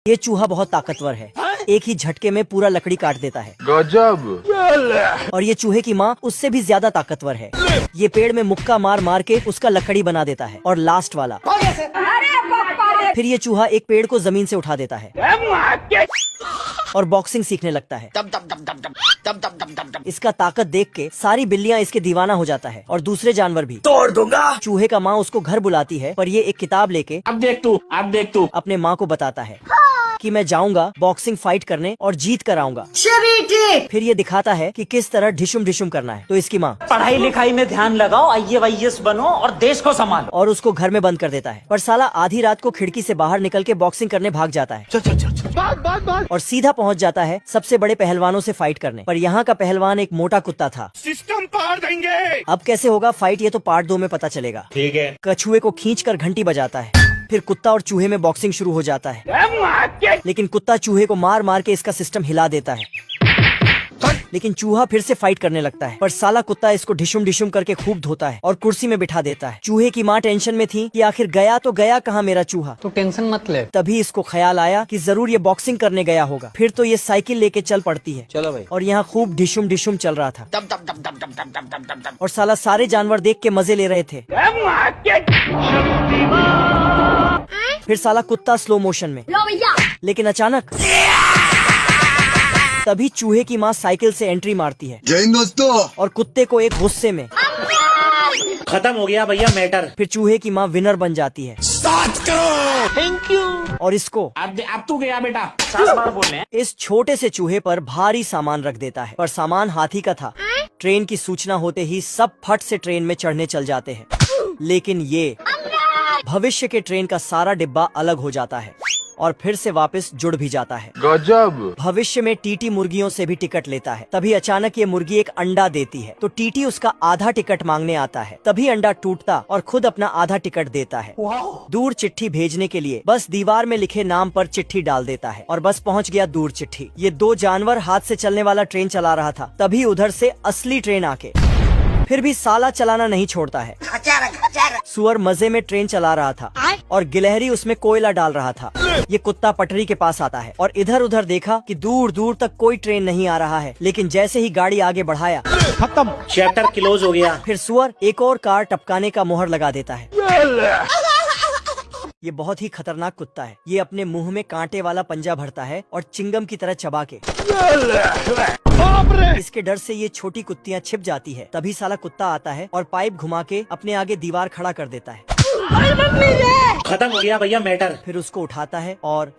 ये चूहा बहुत ताकतवर है, एक ही झटके में पूरा लकड़ी काट देता है। गजब। और ये चूहे की माँ उससे भी ज्यादा ताकतवर है। ये पेड़ में मुक्का मार मार के उसका लकड़ी बना देता है। और लास्ट वाला, फिर ये चूहा एक पेड़ को जमीन से उठा देता है और बॉक्सिंग सीखने लगता है। इसका ताकत देख के सारी बिल्लियाँ इसके दीवाना हो जाता है और दूसरे जानवर भी। तोड़ दूंगा। चूहे का माँ उसको घर बुलाती है, पर ये एक किताब लेके अब देख तू अपने माँ को बताता है कि मैं जाऊंगा बॉक्सिंग फाइट करने और जीत कर आऊंगा। फिर ये दिखाता है कि किस तरह ढिशुम ढिशुम करना है। तो इसकी माँ पढ़ाई लिखाई में ध्यान लगाओ, IAS बनो और देश को संभालो। और उसको घर में बंद कर देता है। पर साला आधी रात को खिड़की से बाहर निकल के बॉक्सिंग करने भाग जाता है। चल। और सीधा पहुंच जाता है सबसे बड़े पहलवानों से फाइट करने। पर यहाँ का पहलवान एक मोटा कुत्ता था। सिस्टम पार देंगे। अब कैसे होगा फाइट, ये तो पार्ट 2 में पता चलेगा। ठीक है। कछुए को खींचकर घंटी बजाता है। फिर कुत्ता और चूहे में बॉक्सिंग शुरू हो जाता है। लेकिन कुत्ता चूहे को मार मार के इसका सिस्टम हिला देता है। लेकिन चूहा फिर से फाइट करने लगता है, पर साला कुत्ता इसको ढिशुम ढिशुम करके खूब धोता है और कुर्सी में बिठा देता है। चूहे की माँ टेंशन में थी कि आखिर गया तो गया कहाँ मेरा चूहा। तो टेंशन मत ले। तभी इसको ख्याल आया कि जरूर ये बॉक्सिंग करने गया होगा। फिर तो ये साइकिल लेके चल पड़ती है। चलो भाई। और यहाँ खूब ढिशुम ढिशुम चल रहा था और साला सारे जानवर देख के मजे ले रहे थे। फिर साला कुत्ता स्लो मोशन में, लेकिन अचानक तभी चूहे की माँ साइकिल से एंट्री मारती है। जय हिंद दोस्तों। और कुत्ते को एक गुस्से में खत्म हो गया भैया मैटर। फिर चूहे की माँ विनर बन जाती है। Thank you. और इसको अब तू गया बेटा, 7 बार बोल रहे हैं। इस छोटे से चूहे पर भारी सामान रख देता है। पर सामान हाथी का था। ट्रेन की सूचना होते ही सब फट से ट्रेन में चढ़ने चल जाते हैं। लेकिन ये भविष्य के ट्रेन का सारा डिब्बा अलग हो जाता है और फिर से वापस जुड़ भी जाता है। गजब। भविष्य में टीटी मुर्गियों से भी टिकट लेता है। तभी अचानक ये मुर्गी एक अंडा देती है, तो टीटी उसका आधा टिकट मांगने आता है। तभी अंडा टूटता और खुद अपना आधा टिकट देता है। दूर चिट्ठी भेजने के लिए बस दीवार में लिखे नाम पर चिट्ठी डाल देता है और बस पहुंच गया दूर चिट्ठी। ये 2 जानवर हाथ से चलने वाला ट्रेन चला रहा था। तभी उधर से असली ट्रेन आके फिर भी साला चलाना नहीं छोड़ता है। सुअर मजे में ट्रेन चला रहा था और गिलहरी उसमें कोयला डाल रहा था। ये कुत्ता पटरी के पास आता है और इधर उधर देखा कि दूर दूर तक कोई ट्रेन नहीं आ रहा है। लेकिन जैसे ही गाड़ी आगे बढ़ाया, खत्म, चैप्टर क्लोज हो गया। फिर सुअर एक और कार टपकाने का मोहर लगा देता है। ये बहुत ही खतरनाक कुत्ता है। ये अपने मुंह में कांटे वाला पंजा भरता है और चिंगम की तरह चबा के। इसके डर से ये छोटी कुत्तियाँ छिप जाती है। तभी साला कुत्ता आता है और पाइप घुमा के अपने आगे दीवार खड़ा कर देता है। खत्म हो गया भैया मैटर। फिर उसको उठाता है और